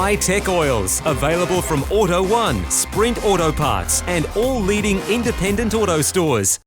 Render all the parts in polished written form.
high-tech oils, available from Auto One, Sprint Auto Parts, and all leading independent auto stores.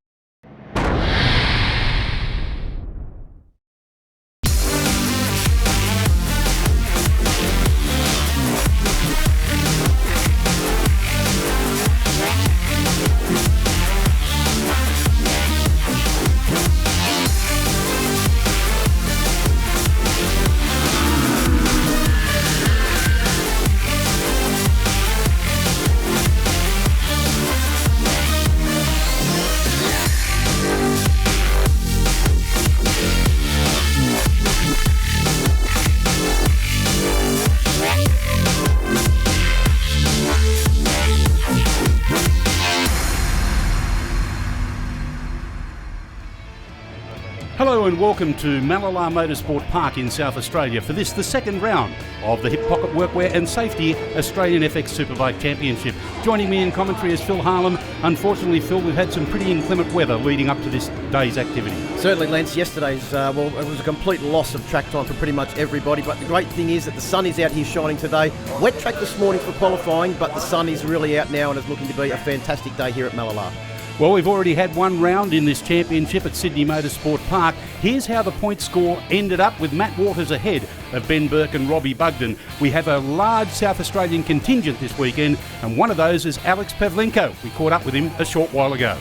Hello and welcome to Mallala Motorsport Park in South Australia for this, the second round of the Hip Pocket Workwear and Safety Australian FX Superbike Championship. Joining me in commentary is Phil Harlem. Unfortunately, Phil, we've had some pretty inclement weather leading up to this day's activity. Certainly, Lance. Yesterday's, it was a complete loss of track time for pretty much everybody, but the great thing is that the sun is out here shining today. Wet track this morning for qualifying, but the sun is really out now and is looking to be a fantastic day here at Mallala. Well, we've already had one round in this championship at Sydney Motorsport Park. Here's how the point score ended up, with Matt Waters ahead of Ben Burke and Robbie Bugden. We have a large South Australian contingent this weekend, and one of those is Alex Pavlenko. We caught up with him a short while ago.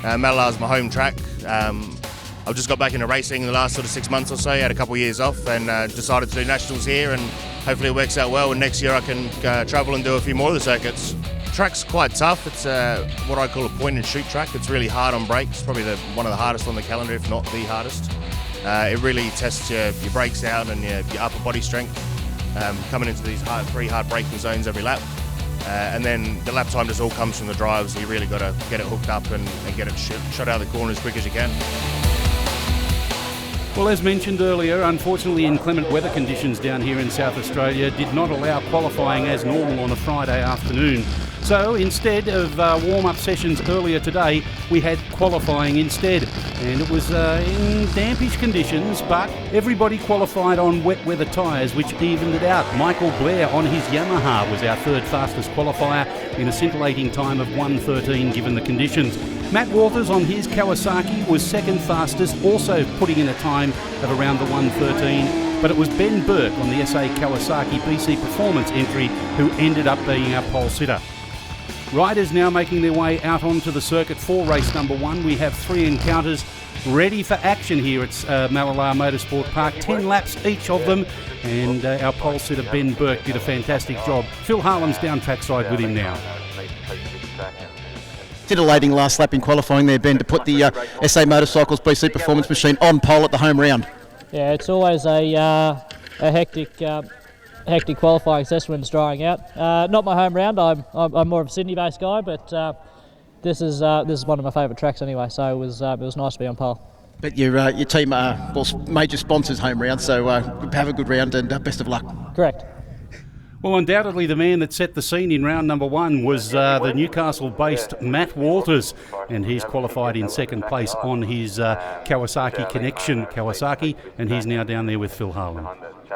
Mallala's my home track. I've just got back into racing in the last sort of 6 months or so. I had a couple of years off and decided to do nationals here, and hopefully it works out well, and next year I can travel and do a few more of the circuits. Track's quite tough. It's what I call a point and shoot track. It's really hard on brakes, probably one of the hardest on the calendar, if not the hardest. It really tests your brakes out and your upper body strength, coming into these three hard braking zones every lap. And then the lap time just all comes from the drive, so you really got to get it hooked up and get it shot out of the corner as quick as you can. Well, as mentioned earlier, unfortunately inclement weather conditions down here in South Australia did not allow qualifying as normal on a Friday afternoon. So instead of warm-up sessions earlier today, we had qualifying instead. And it was in dampish conditions, but everybody qualified on wet weather tyres, which evened it out. Michael Blair on his Yamaha was our third fastest qualifier in a scintillating time of 1:13 given the conditions. Matt Walters on his Kawasaki was second fastest, also putting in a time of around the 1:13. But it was Ben Burke on the SA Kawasaki BC Performance entry who ended up being our pole sitter. Riders now making their way out onto the circuit for race number one. We have three encounters ready for action here at Mallala Motorsport Park. 10 laps each of them, and our pole sitter Ben Burke did a fantastic job. Phil Harlem's down trackside with him now. Titillating last lap in qualifying there, Ben, to put the SA Motorcycles BC Performance machine on pole at the home round. Yeah, it's always a hectic qualifying session when it's drying out. Not my home round. I'm more of a Sydney-based guy, but this is one of my favourite tracks anyway. So it was nice to be on pole. But your team are major sponsors home round, so have a good round and best of luck. Correct. Well, undoubtedly the man that set the scene in round number one was the Newcastle-based Matt Walters, and he's qualified in second place on his Kawasaki Connection Kawasaki, and he's now down there with Phil Harlem.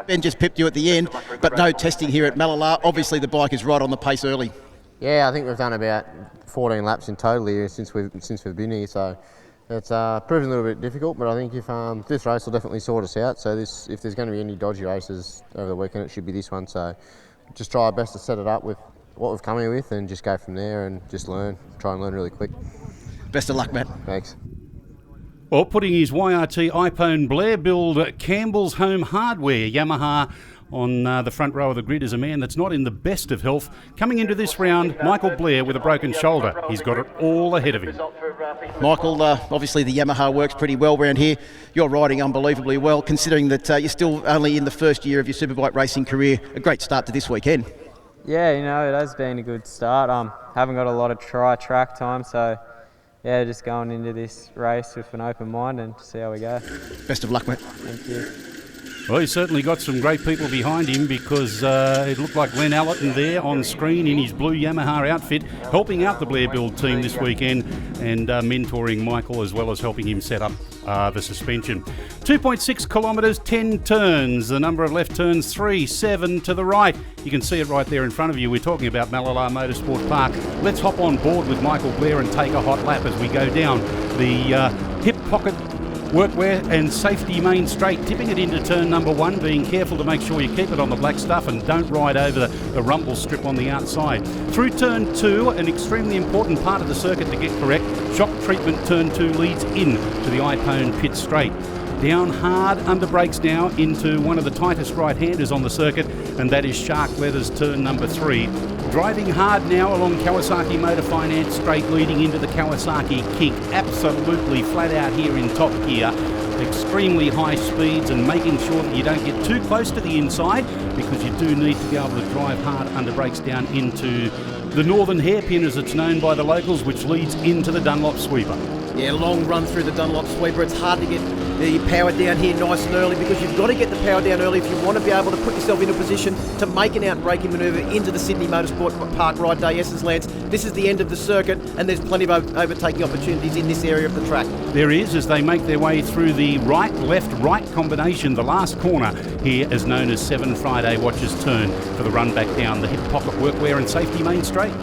Ben just pipped you at the end, but no testing here at Mallala. Obviously the bike is right on the pace early. Yeah, I think we've done about 14 laps in total here since we've been here, so it's proven a little bit difficult, but I think if this race will definitely sort us out. So if there's going to be any dodgy races over the weekend, it should be this one. So just try our best to set it up with what we've come here with and just go from there and just try and learn really quick. Best of luck, Matt. Thanks. Well, putting his YRT iPone Blair build Campbell's Home Hardware Yamaha on the front row of the grid is a man that's not in the best of health. Coming into this round, Michael Blair with a broken shoulder. He's got it all ahead of him. Michael, obviously the Yamaha works pretty well around here. You're riding unbelievably well, considering that you're still only in the first year of your Superbike racing career. A great start to this weekend. Yeah, it has been a good start. Haven't got a lot of track time, so yeah, just going into this race with an open mind and see how we go. Best of luck, mate. Thank you. Well, he's certainly got some great people behind him, because it looked like Len Allerton there on screen in his blue Yamaha outfit, helping out the Blair Build team this weekend and mentoring Michael, as well as helping him set up the suspension. 2.6 kilometres, 10 turns. The number of left turns, 3, 7 to the right. You can see it right there in front of you. We're talking about Mallala Motorsport Park. Let's hop on board with Michael Blair and take a hot lap as we go down the hip pocket workwear and safety main straight, tipping it into turn number 1, being careful to make sure you keep it on the black stuff and don't ride over the rumble strip on the outside. Through turn 2, an extremely important part of the circuit to get correct, shock treatment turn 2 leads in to the iPone pit straight. Down hard under brakes now into one of the tightest right-handers on the circuit, and that is Shark Leather's turn number 3. Driving hard now along Kawasaki Motor Finance straight, leading into the Kawasaki kink. Absolutely flat out here in top gear. Extremely high speeds, and making sure that you don't get too close to the inside, because you do need to be able to drive hard under brakes down into the northern hairpin, as it's known by the locals, which leads into the Dunlop sweeper. Yeah, long run through the Dunlop sweeper. It's hard to get the power down here nice and early, because you've got to get the power down early if you want to be able to put yourself in a position to make an out-braking manoeuvre into the Sydney Motorsport Park ride day. Yes, Lance, this is the end of the circuit, and there's plenty of overtaking opportunities in this area of the track. There is, as they make their way through the right, left, right combination. The last corner here is known as 7 Friday Watches Turn for the run back down the hip pocket workwear and safety main straight.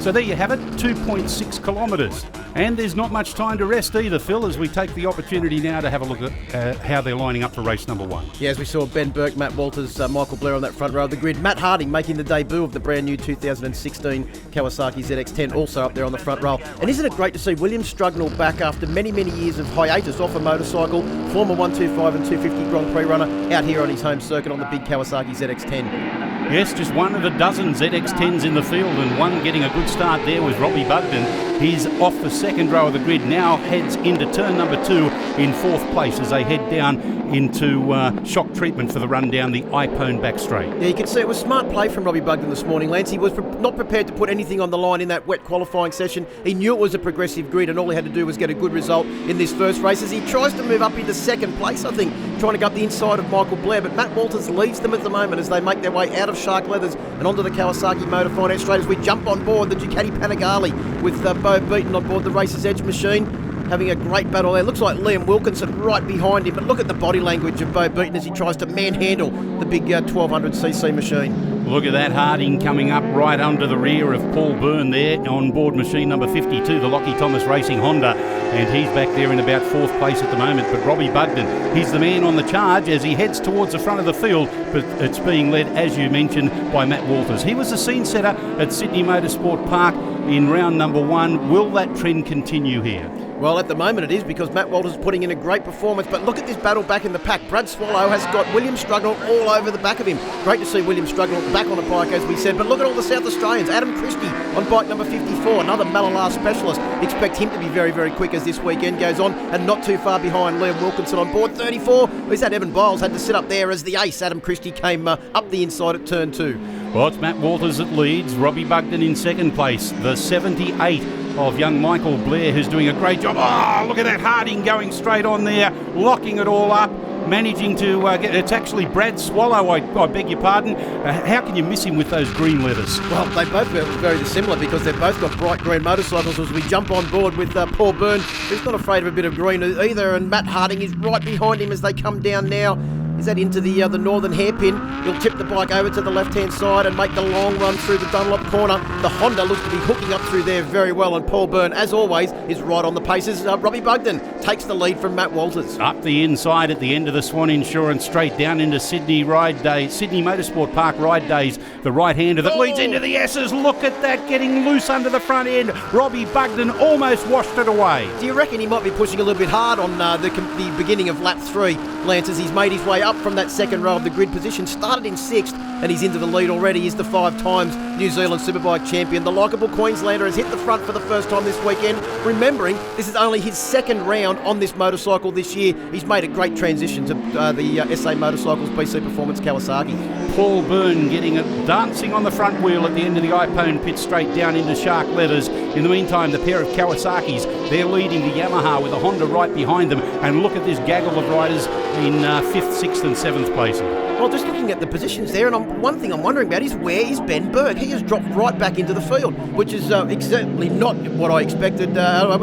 So there you have it, 2.6 kilometres. And there's not much time to rest either, Phil, as we take the opportunity now to have a look at how they're lining up for race number 1. Yeah, as we saw Ben Burke, Matt Walters, Michael Blair on that front row of the grid. Matt Harding making the debut of the brand new 2016 Kawasaki ZX-10, also up there on the front row. And isn't it great to see William Strugnall back after many, many years of hiatus off a motorcycle, former 125 and 250 Grand Prix runner, out here on his home circuit on the big Kawasaki ZX-10. Yes, just one of a dozen ZX-10s in the field, and one getting a good start there was Robbie Bugden. He's off the second row of the grid, now heads into turn number 2 in 4th place as they head down into shock treatment for the run down the iPone back straight. Yeah, you can see it was smart play from Robbie Bugden this morning, Lance. He was not prepared to put anything on the line in that wet qualifying session. He knew it was a progressive grid, and all he had to do was get a good result in this first race as he tries to move up into 2nd place, I think, trying to go up the inside of Michael Blair. But Matt Walters leads them at the moment as they make their way out of Shark Leathers and onto the Kawasaki Motor Finance straight as we jump on board the Ducati Panigale with Bo Beaton on board the Racer's Edge machine, having a great battle there. Looks like Liam Wilkinson right behind him, but look at the body language of Bo Beaton as he tries to manhandle the big 1200cc machine. Look at that, Harding coming up right under the rear of Paul Byrne there on board machine number 52, the Lockie Thomas Racing Honda, and he's back there in about 4th place at the moment. But Robbie Bugden, he's the man on the charge as he heads towards the front of the field, but it's being led, as you mentioned, by Matt Walters. He was the scene setter at Sydney Motorsport Park in round number 1. Will that trend continue here? Well, at the moment it is, because Matt Walters is putting in a great performance, but look at this battle back in the pack. Brad Swallow has got William Strugnall all over the back of him. Great to see William Strugnall back on a bike, as we said, but look at all the South Australians. Adam Christie on bike number 54, another Mallala specialist. Expect him to be very, very quick as this weekend goes on, and not too far behind Liam Wilkinson on board 34. Is that Evan Biles had to sit up there as the ace. Adam Christie came up the inside at turn 2. Well, it's Matt Walters that leads, Robbie Bugden in 2nd place, the 78 of young Michael Blair, who's doing a great job. Oh, look at that, Harding going straight on there, locking it all up, managing to get... It's actually Brad Swallow, I beg your pardon. How can you miss him with those green leathers? Well, they both are very similar, because they've both got bright green motorcycles as we jump on board with Paul Byrne, who's not afraid of a bit of green either, and Matt Harding is right behind him as they come down now. Is that into the northern hairpin? He'll tip the bike over to the left-hand side and make the long run through the Dunlop corner. The Honda looks to be hooking up through there very well, and Paul Byrne, as always, is right on the paces. Robbie Bugden takes the lead from Matt Walters. Up the inside at the end of the Swan Insurance straight down into Sydney Ride Day, Sydney Motorsport Park Ride Days. The right-hander that leads into the S's. Look at that, getting loose under the front end. Robbie Bugden almost washed it away. Do you reckon he might be pushing a little bit hard on the beginning of lap 3, Lance, as he's made his way up from that 2nd row of the grid position, started in 6th, and he's into the lead already. He's the 5 times New Zealand Superbike champion. The likeable Queenslander has hit the front for the first time this weekend. Remembering, this is only his 2nd round on this motorcycle this year. He's made a great transition to the SA Motorcycles BC Performance Kawasaki. Paul Byrne getting it, dancing on the front wheel at the end of the iPone pit straight down into Shark Leathers. In the meantime, the pair of Kawasaki's, they're leading the Yamaha with a Honda right behind them. And look at this gaggle of riders in 5th, 6th and 7th placing. Well, just looking at the positions there, and one thing I'm wondering about is where is Ben Burke? He has dropped right back into the field, which is exactly not what I expected. We've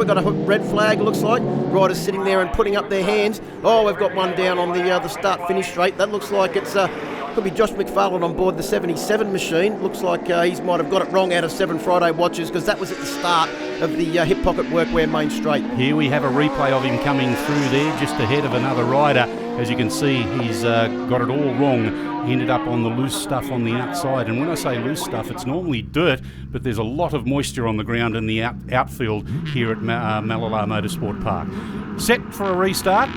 got a red flag, looks like. Riders sitting there and putting up their hands. Oh, we've got one down on the start-finish straight. That looks like it's... could be Josh McFarlane on board the 77 machine. Looks like he might have got it wrong out of 7 Friday watches, because that was at the start of the hip pocket workwear main straight. Here we have a replay of him coming through there just ahead of another rider. As you can see, he's got it all wrong. He ended up on the loose stuff on the outside, and when I say loose stuff, it's normally dirt, but there's a lot of moisture on the ground in the outfield here at Mallala Motorsport Park. Set for a restart.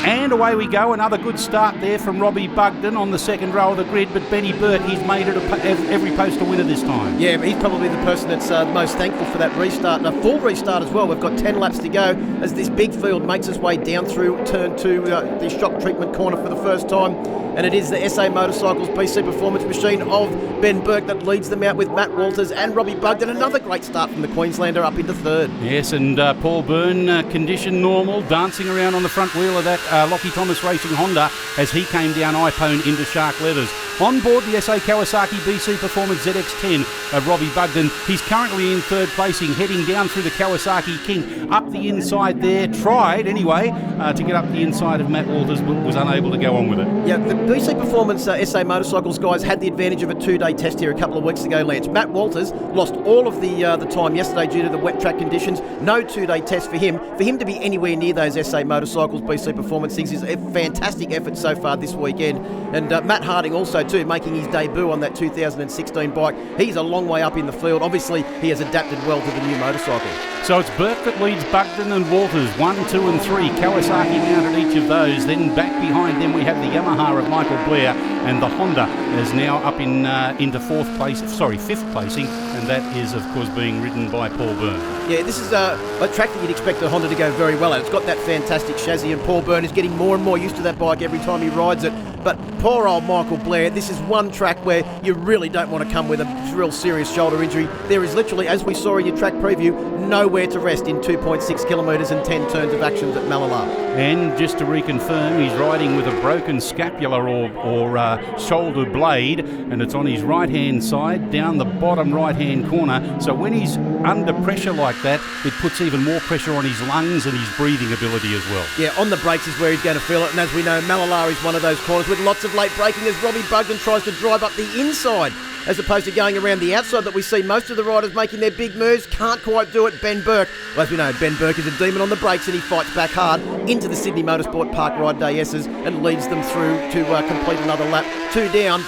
And away we go. Another good start there from Robbie Bugden on the second row of the grid, but Benny Burke, he's made it every post a winner this time. Yeah, he's probably the person that's most thankful for that restart, and a full restart as well. We've got 10 laps to go as this big field makes its way down through turn 2, the shock treatment corner for the first time. And it is the SA Motorcycles BC Performance machine of Ben Burke that leads them out with Matt Walters and Robbie Bugden. Another great start from the Queenslander up into third. Yes, and Paul Byrne, condition normal, dancing around on the front wheel of that Lockie Thomas Racing Honda as he came down iPone into Shark Leathers. On board the SA Kawasaki BC Performance ZX10 of Robbie Bugden. He's currently in third placing, heading down through the Kawasaki King. Up the inside there, tried anyway to get up the inside of Matt Walters, but was unable to go on with it. Yeah, the BC Performance SA Motorcycles guys had the advantage of a 2-day test here a couple of weeks ago, Lance. Matt Walters lost all of the time yesterday due to the wet track conditions. No 2-day test for him. For him to be anywhere near those SA Motorcycles BC Performance things is a fantastic effort so far this weekend. And Matt Harding also too, making his debut on that 2016 bike. He's a long way up in the field. Obviously, he has adapted well to the new motorcycle. So it's Burke that leads Bugden and Walters, 1, 2 and 3. Kawasaki mounted each of those. Then back behind them we have the Yamaha of Michael Blair, and the Honda is now up into fifth placing, and that is of course being ridden by Paul Byrne. Yeah, this is a track that you'd expect the Honda to go very well at. It's got that fantastic chassis, and Paul Byrne is getting more and more used to that bike every time he rides it. But poor old Michael Blair, this is one track where you really don't want to come with a real serious shoulder injury. There is literally, as we saw in your track preview, nowhere to rest in 2.6 kilometres and 10 turns of actions at Mallala. And just to reconfirm, he's riding with a broken scapula or shoulder blade, and it's on his right-hand side, down the bottom right-hand corner. So when he's under pressure like that, it puts even more pressure on his lungs and his breathing ability as well. Yeah, on the brakes is where he's going to feel it, and as we know, Mallala is one of those corners with lots of late braking as Robbie Bugden tries to drive up the inside as opposed to going around the outside that we see most of the riders making their big moves. Can't quite do it, Ben Burke. Well, as we know, Ben Burke is a demon on the brakes, and he fights back hard into the Sydney Motorsport Park Ride Day S's and leads them through to complete another lap. 2 down,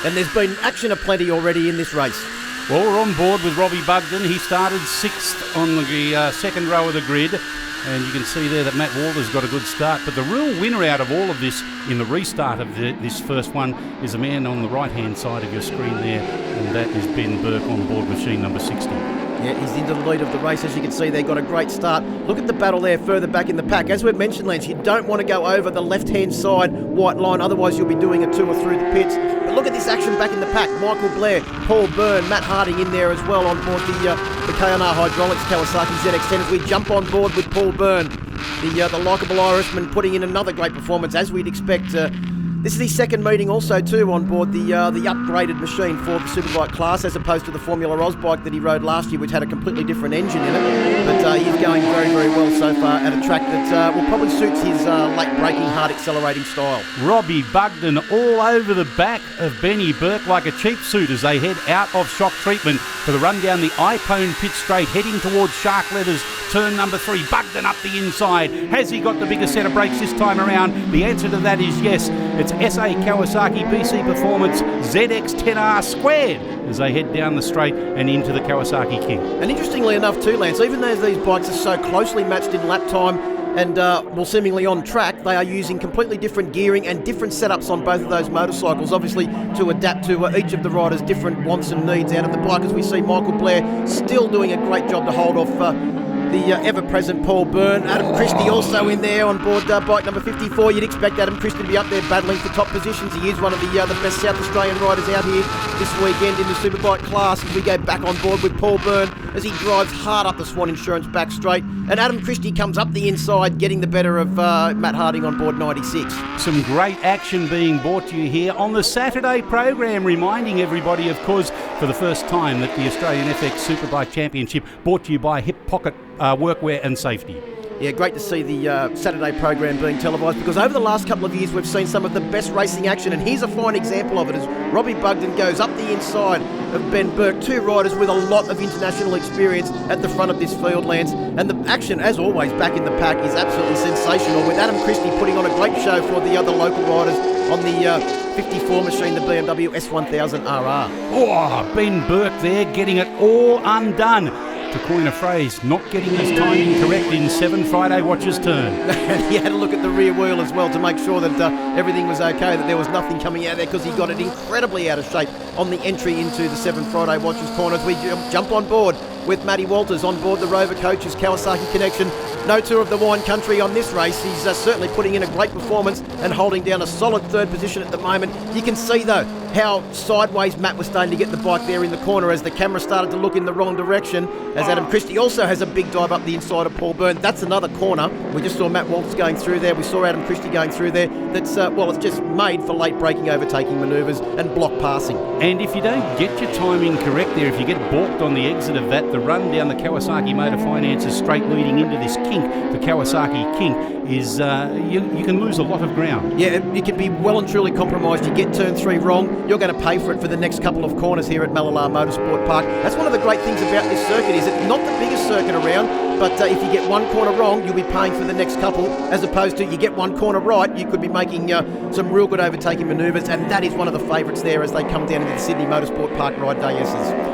and there's been action aplenty already in this race. Well, we're on board with Robbie Bugden. He started 6th on the second row of the grid. And you can see there that Matt Walters got a good start. But the real winner out of all of this in the restart of this first one is a man on the right-hand side of your screen there, and that is Ben Burke on board machine number 60. Yeah, he's into the lead of the race. As you can see, they got a great start. Look at the battle there further back in the pack. As we've mentioned, Lance, you don't want to go over the left-hand side white line, otherwise you'll be doing a tour through the pits. But look at this action back in the pack. Michael Blair, Paul Byrne, Matt Harding in there as well on board the K&R Hydraulics Kawasaki ZX10 as we jump on board with Paul Byrne, the likeable Irishman, putting in another great performance as we'd expect. This is his second meeting also too on board the upgraded machine for the Superbike class, as opposed to the Formula Oz bike that he rode last year, which had a completely different engine in it. But he's going very, very well so far at a track that will probably suit his late braking, hard accelerating style. Robbie Bugden all over the back of Benny Burke like a cheap suit as they head out of shock treatment for the run down the iPone pit straight, heading towards Shark Leathers, turn number 3. Bugden up the inside. Has he got the bigger set of brakes this time around? The answer to that is yes. It's SA Kawasaki BC Performance ZX10R squared as they head down the straight and into the Kawasaki King. And interestingly enough too, Lance, even though these bikes are so closely matched in lap time and well, seemingly on track, they are using completely different gearing and different setups on both of those motorcycles, obviously to adapt to each of the riders' different wants and needs out of the bike, as we see Michael Blair still doing a great job to hold off the ever-present Paul Byrne. Adam Christie also in there on board bike number 54. You'd expect Adam Christie to be up there battling for top positions. He is one of the best South Australian riders out here this weekend in the Superbike class as we go back on board with Paul Byrne. as he drives hard up the Swan Insurance back straight. And Adam Christie comes up the inside, getting the better of Matt Harding on board 96. Some great action being brought to you here on the Saturday program, reminding everybody, of course, for the first time that the Australian FX Superbike Championship brought to you by Hip Pocket Workwear and Safety. Yeah, great to see the Saturday program being televised, because over the last couple of years we've seen some of the best racing action, and here's a fine example of it as Robbie Bugden goes up the inside of Ben Burke, two riders with a lot of international experience at the front of this field, Lance, and the action, as always, back in the pack is absolutely sensational, with Adam Christie putting on a great show for the other local riders on the 54 machine, the BMW S1000RR. Oh, Ben Burke there getting it all undone. To coin a phrase, not getting his timing correct in 7 Friday Watchers turn. And he had a look at the rear wheel as well to make sure that everything was okay, that there was nothing coming out there, because he got it incredibly out of shape on the entry into the 7 Friday Watchers corners. We jump on board with Matty Walters on board the Rover Coaches Kawasaki Connection. No tour of the wine country on this race. He's certainly putting in a great performance and holding down a solid third position at the moment. You can see, though, how sideways Matt was starting to get the bike there in the corner as the camera started to look in the wrong direction, as Adam Christie also has a big dive up the inside of Paul Byrne. That's another corner. We just saw Matt Walters going through there. We saw Adam Christie going through there. That's, well, it's just made for late braking, overtaking manoeuvres and block passing. And if you don't get your timing correct there, if you get balked on the exit of that, the run down the Kawasaki Motor Finance's straight leading into this kink, the Kawasaki kink, is you can lose a lot of ground. Yeah, you can be well and truly compromised. You get turn 3 wrong, you're going to pay for it for the next couple of corners here at Mallala Motorsport Park. That's one of the great things about this circuit, is it's not the biggest circuit around, but if you get one corner wrong, you'll be paying for the next couple, as opposed to you get one corner right, you could be making some real good overtaking manoeuvres, and that is one of the favourites there as they come down into the Sydney Motorsport Park Ride Day S's.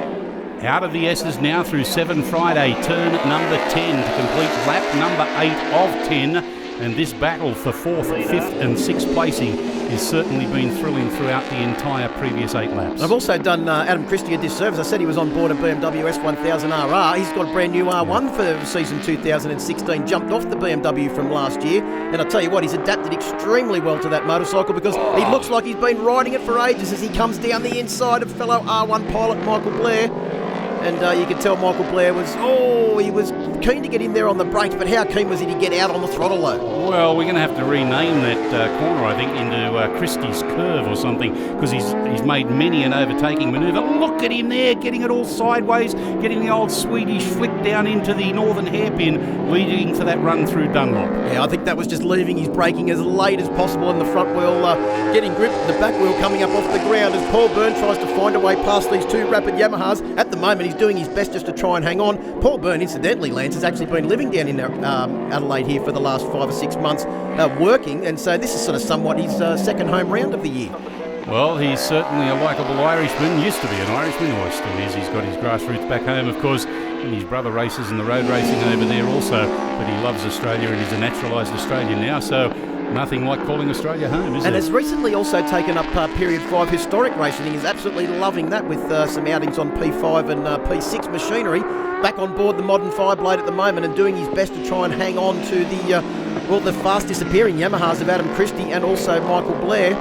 Out of the S's now through 7 Friday, turn number 10 to complete lap number 8 of 10. And this battle for 4th, 5th and 6th placing has certainly been thrilling throughout the entire previous 8 laps. I've also done Adam Christie a disservice. I said he was on board a BMW S1000RR. He's got a brand new R1 for season 2016, jumped off the BMW from last year. And I'll tell you what, he's adapted extremely well to that motorcycle, because he looks like he's been riding it for ages as he comes down the inside of fellow R1 pilot Michael Blair. And you could tell Michael Blair was, he was keen to get in there on the brakes, but how keen was he to get out on the throttle though? Well, we're going to have to rename that corner, I think, into Christie's Curve or something, because he's made many an overtaking manoeuvre. Look at him there, getting it all sideways, getting the old Swedish flick down into the northern hairpin, leading to that run through Dunlop. Yeah, I think that was just leaving his braking as late as possible, and the front wheel getting grip, the back wheel coming up off the ground as Paul Byrne tries to find a way past these two rapid Yamahas. At the moment, he's doing his best just to try and hang on. Paul Byrne, incidentally, Lance, has actually been living down in Adelaide here for the last 5 or 6 months working, and so this is sort of somewhat his second home round of the year. Well, he's certainly a likeable Irishman, used to be an Irishman, or still is. He's got his grassroots back home, of course, and his brother races in the road racing over there also, but he loves Australia and he's a naturalised Australian now, so nothing like calling Australia home, is it? And has recently also taken up Period 5 historic racing. He's absolutely loving that, with some outings on P5 and P6 machinery. Back on board the modern Fireblade at the moment and doing his best to try and hang on to the fast disappearing Yamahas of Adam Christie and also Michael Blair.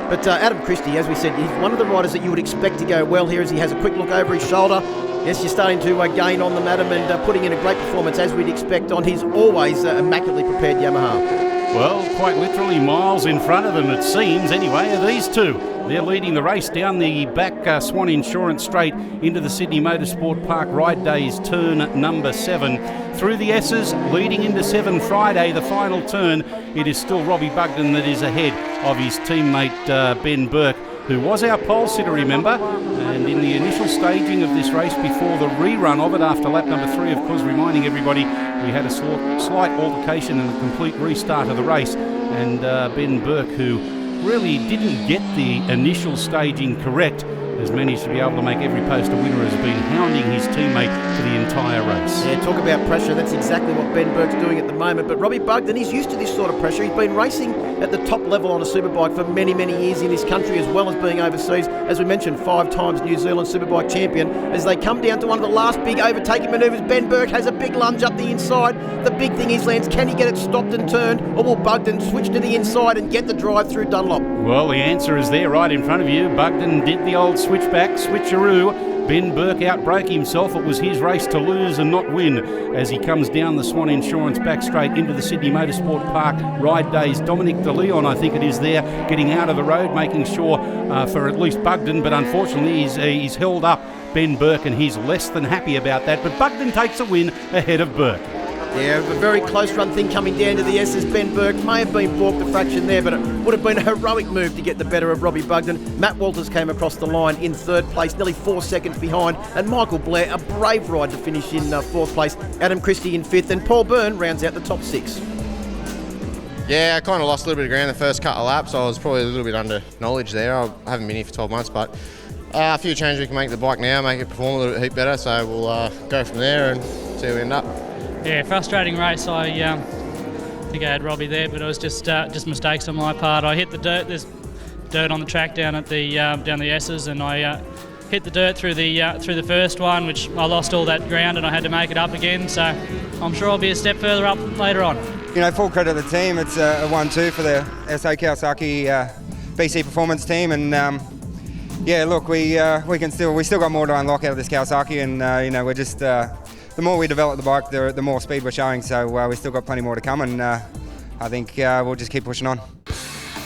But Adam Christie, as we said, he's one of the riders that you would expect to go well here, as he has a quick look over his shoulder. Yes, you're starting to gain on them, Adam, and putting in a great performance as we'd expect on his always immaculately prepared Yamaha. Well, quite literally miles in front of them, it seems, anyway, are these two. They're leading the race down the back Swan Insurance straight into the Sydney Motorsport Park Ride Days turn number 7. Through the S's, leading into 7 Friday, the final turn, it is still Robbie Bugden that is ahead of his teammate Ben Burke, who was our pole sitter, remember, and in the initial staging of this race before the rerun of it after lap number 3, of course, reminding everybody we had a slight altercation and a complete restart of the race, and Ben Burke, who really didn't get the initial staging correct, has managed to be able to make every post a winner, has been hounding his teammate for the entire race. Yeah, talk about pressure. That's exactly what Ben Burke's doing at the moment. But Robbie Bugden, he's used to this sort of pressure. He's been racing at the top level on a superbike for many, many years in this country, as well as being overseas. As we mentioned, 5 times New Zealand Superbike champion. As they come down to one of the last big overtaking manoeuvres, Ben Burke has a big lunge up the inside. The big thing is, Lance, can he get it stopped and turned, or will Bugden switch to the inside and get the drive through Dunlop? Well, the answer is there right in front of you. Bugden did the old switchback, switcheroo, Ben Burke outbroke himself. It was his race to lose and not win as he comes down the Swan Insurance back straight into the Sydney Motorsport Park ride days. Dominic De Leon, I think it is there, getting out of the road, making sure for at least Bugden, but unfortunately he's held up Ben Burke and he's less than happy about that. But Bugden takes a win ahead of Burke. Yeah, a very close run thing coming down to the S's. Ben Burke may have been balked a fraction there, but it would have been a heroic move to get the better of Robbie Bugden. Matt Walters came across the line in third place, nearly 4 seconds behind, and Michael Blair, a brave ride to finish in fourth place. Adam Christie in fifth, and Paul Byrne rounds out the top 6. Yeah, I kind of lost a little bit of ground the first couple of laps. I was probably a little bit under knowledge there. I haven't been here for 12 months, but a few changes we can make to the bike now, make it perform a little bit better, so we'll go from there and see where we end up. Yeah, frustrating race. I think I had Robbie there, but it was just mistakes on my part. I hit the dirt. There's dirt on the track down at the S's, and I hit the dirt through the first one, which I lost all that ground, and I had to make it up again. So I'm sure I'll be a step further up later on. You know, full credit to the team. It's a 1-2 for the SA Kawasaki BC Performance team, and yeah, look, we still got more to unlock out of this Kawasaki, and you know, we're just. The more we develop the bike, the more speed we're showing, so we've still got plenty more to come, and I think we'll just keep pushing on.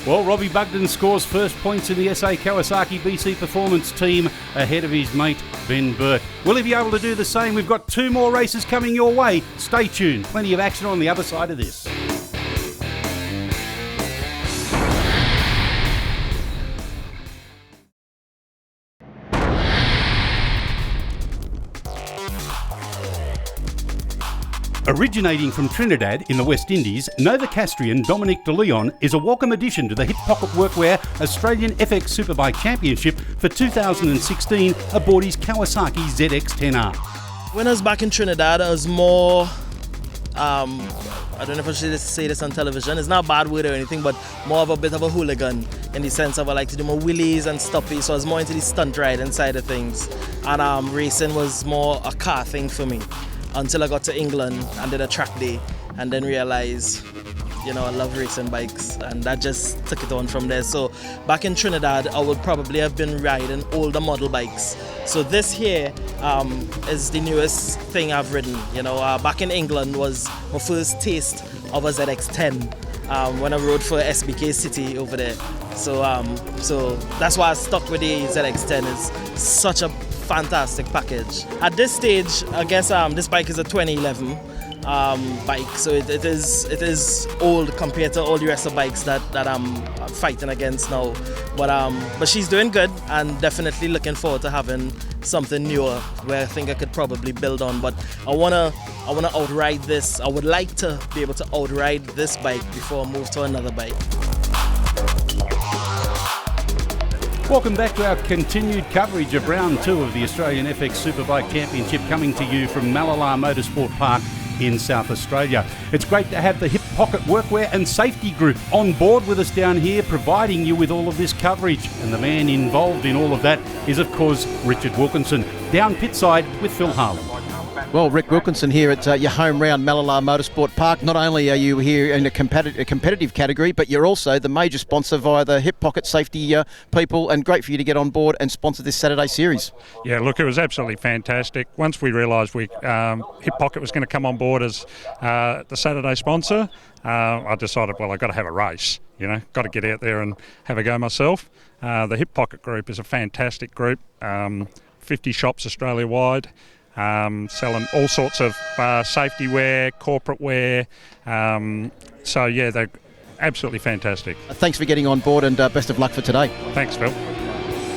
Well, Robbie Bugden scores first points in the SA Kawasaki BC Performance team ahead of his mate Ben Burke. Will he be able to do the same? We've got 2 more races coming your way. Stay tuned. Plenty of action on the other side of this. Originating from Trinidad in the West Indies, Novocastrian Dominic De Leon is a welcome addition to the Hip Pocket Workwear Australian FX Superbike Championship for 2016 aboard his Kawasaki ZX-10R. When I was back in Trinidad, I was more, I don't know if I should say this on television, it's not a bad word or anything, but more of a bit of a hooligan in the sense of I like to do more wheelies and stoppies, so I was more into the stunt riding side of things. And racing was more a car thing for me. Until I got to England and did a track day and then realized, you know, I love racing bikes, and that just took it on from there. So back in Trinidad, I would probably have been riding older model bikes. So this here is the newest thing I've ridden. You know, back in England was my first taste of a ZX-10 when I rode for SBK City over there. So that's why I stuck with the ZX-10. It's such a fantastic package. At this stage, I guess this bike is a 2011 bike, so it is old compared to all the rest of bikes that I'm fighting against now. But she's doing good, and definitely looking forward to having something newer where I think I could probably build on. But I wanna outride this. I would like to be able to outride this bike before I move to another bike. Welcome back to our continued coverage of round 2 of the Australian FX Superbike Championship, coming to you from Mallala Motorsport Park in South Australia. It's great to have the Hip Pocket Workwear and Safety Group on board with us down here, providing you with all of this coverage. And the man involved in all of that is, of course, Richard Wilkinson, down pitside with Phil Harlan. Well, Rick Wilkinson here at your home round, Mallala Motorsport Park. Not only are you here in a competitive category, but you're also the major sponsor via the Hip Pocket Safety people, and great for you to get on board and sponsor this Saturday series. Yeah, look, it was absolutely fantastic. Once we realised Hip Pocket was going to come on board as the Saturday sponsor, I decided, well, I've got to have a race, you know, got to get out there and have a go myself. The Hip Pocket group is a fantastic group, 50 shops Australia-wide. Selling all sorts of safety wear, corporate wear. So, yeah, they're absolutely fantastic. Thanks for getting on board, and best of luck for today. Thanks, Phil.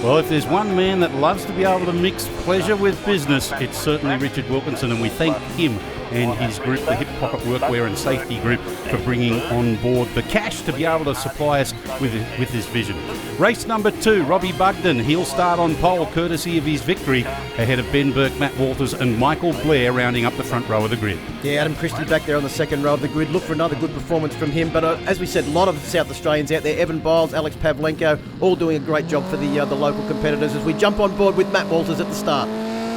Well, if there's one man that loves to be able to mix pleasure with business, it's certainly Richard Wilkinson, and we thank him and his group, the Hip Pocket Workwear and Safety Group, for bringing on board the cash to be able to supply us with this vision. Race number 2, Robbie Bugden. He'll start on pole, courtesy of his victory, ahead of Ben Burke, Matt Walters and Michael Blair rounding up the front row of the grid. Yeah, Adam Christie back there on the second row of the grid. Look for another good performance from him. But as we said, a lot of South Australians out there. Evan Biles, Alex Pavlenko, all doing a great job for the local competitors as we jump on board with Matt Walters at the start.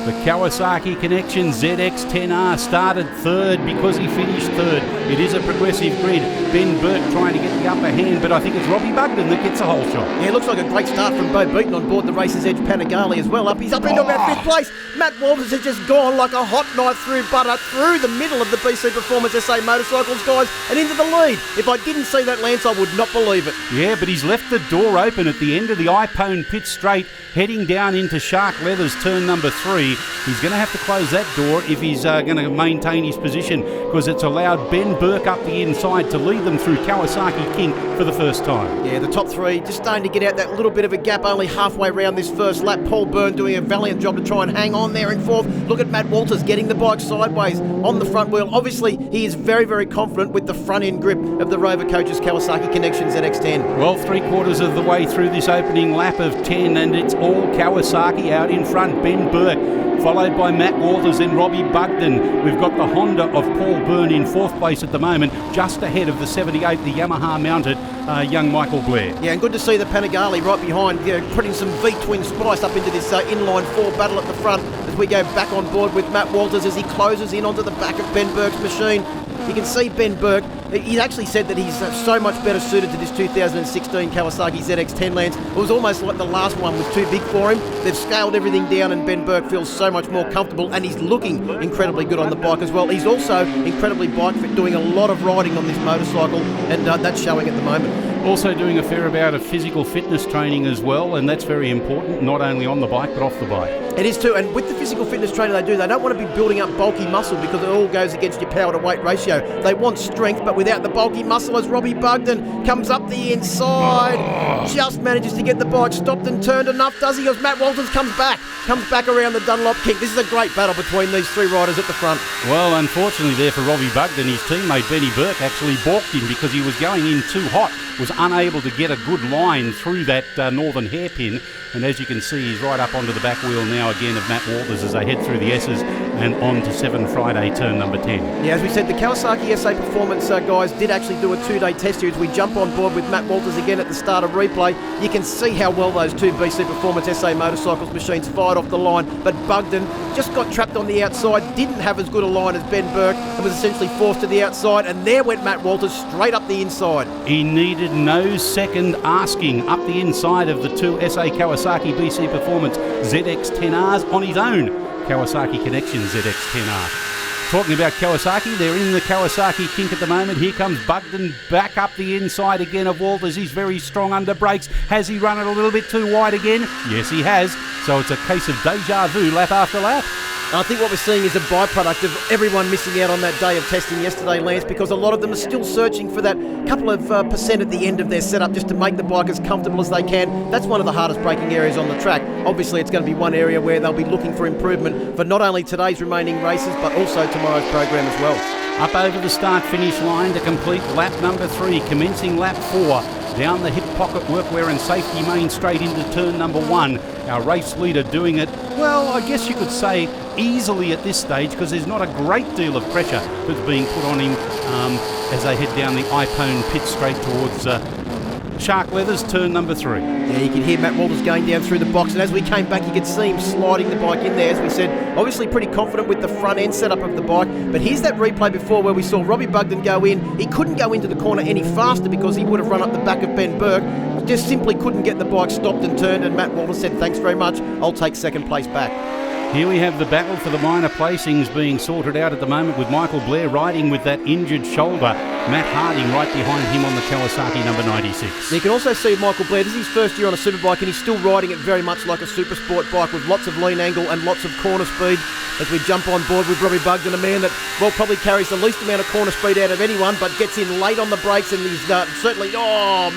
The Kawasaki Connection ZX-10R started third because he finished third. It is a progressive grid. Ben Burke trying to get the upper hand, but I think it's Robbie Bugden that gets a whole shot. Yeah, it looks like a great start from Bo Beaton on board the Racer's Edge Panigale as well. He's up into about fifth place. Matt Walters has just gone like a hot knife through butter through the middle of the BC Performance SA Motorcycles guys and into the lead. If I didn't see that, Lance, I would not believe it. Yeah, but he's left the door open at the end of the iPone pit straight, heading down into Shark Leathers turn number 3. He's going to have to close that door if he's going to maintain his position, because it's allowed Ben Burke up the inside to lead them through Kawasaki King for the first time. Yeah, the top 3 just starting to get out that little bit of a gap only halfway around this first lap. Paul Byrne doing a valiant job to try and hang on there in fourth. Look at Matt Walters getting the bike sideways on the front wheel. Obviously, he is very, very confident with the front end grip of the Rover Coaches Kawasaki Connection ZX-10. Well, 3/4 of the way through this opening lap of 10, and it's all Kawasaki out in front. Ben Burke, followed by Matt Walters and Robbie Bugden. We've got the Honda of Paul Byrne in 4th place at the moment, just ahead of the 78, the Yamaha mounted young Michael Blair. Yeah, and good to see the Panigale right behind, putting some V-twin spice up into this inline 4 battle at the front as we go back on board with Matt Walters as he closes in onto the back of Ben Burke's machine. You can see Ben Burke, he actually said that he's so much better suited to this 2016 Kawasaki ZX-10 Lance. It was almost like the last one was too big for him. They've scaled everything down and Ben Burke feels so much more comfortable, and he's looking incredibly good on the bike as well. He's also incredibly bike fit, doing a lot of riding on this motorcycle, and that's showing at the moment. Also doing a fair amount of physical fitness training as well, and that's very important, not only on the bike but off the bike. It is too, and with the physical fitness training they don't want to be building up bulky muscle because it all goes against your power to weight ratio. They want strength, but without the bulky muscle, as Robbie Bugden comes up the inside, just manages to get the bike stopped and turned enough, does he? As Matt Walters comes back around the Dunlop King. This is a great battle between these 3 riders at the front. Well, unfortunately there for Robbie Bugden, his teammate Benny Burke actually balked him because he was going in too hot, was unable to get a good line through that northern hairpin, and as you can see, he's right up onto the back wheel now again of Matt Walters as they head through the S's and on to 7 Friday turn number 10. Yeah, as we said, the Kawasaki SA Performance guys did actually do a 2-day test here as we jump on board with Matt Walters again at the start of replay. You can see how well those 2 BC Performance SA Motorcycles machines fired off the line, but Bugden just got trapped on the outside, didn't have as good a line as Ben Burke, and was essentially forced to the outside, and there went Matt Walters straight up the inside. He needed no second asking up the inside of the 2 SA Kawasaki BC Performance ZX-10Rs on his own Kawasaki Connection ZX-10R. Talking about Kawasaki, they're in the Kawasaki kink at the moment. Here comes Bugden back up the inside again of Walters. He's very strong under brakes. Has he run it a little bit too wide again? Yes, he has. So it's a case of deja vu lap after lap. I think what we're seeing is a byproduct of everyone missing out on that day of testing yesterday, Lance, because a lot of them are still searching for that couple of percent at the end of their setup just to make the bike as comfortable as they can. That's one of the hardest braking areas on the track. Obviously, it's going to be one area where they'll be looking for improvement for not only today's remaining races, but also tomorrow's program as well. Up over the start-finish line to complete lap number 3, commencing lap 4. Down the hip pocket workwear and safety main straight into turn number 1. Our race leader doing it, well, I guess you could say easily at this stage, because there's not a great deal of pressure that's being put on him as they head down the iPone pit straight towards Shark Leathers turn number 3. Yeah, you can hear Matt Walters going down through the box, and as we came back you could see him sliding the bike in there, as we said, obviously pretty confident with the front end setup of the bike. But here's that replay before where we saw Robbie Bugden go in. He couldn't go into the corner any faster because he would have run up the back of Ben Burke. Just simply couldn't get the bike stopped and turned, and Matt Walters said, thanks very much, I'll take second place back. Here we have the battle for the minor placings being sorted out at the moment, with Michael Blair riding with that injured shoulder. Matt Harding right behind him on the Kawasaki number 96. You can also see Michael Blair, this is his first year on a Superbike, and he's still riding it very much like a super sport bike with lots of lean angle and lots of corner speed. As we jump on board with Robbie Bugden, a man that, well, probably carries the least amount of corner speed out of anyone, but gets in late on the brakes, and he's certainly,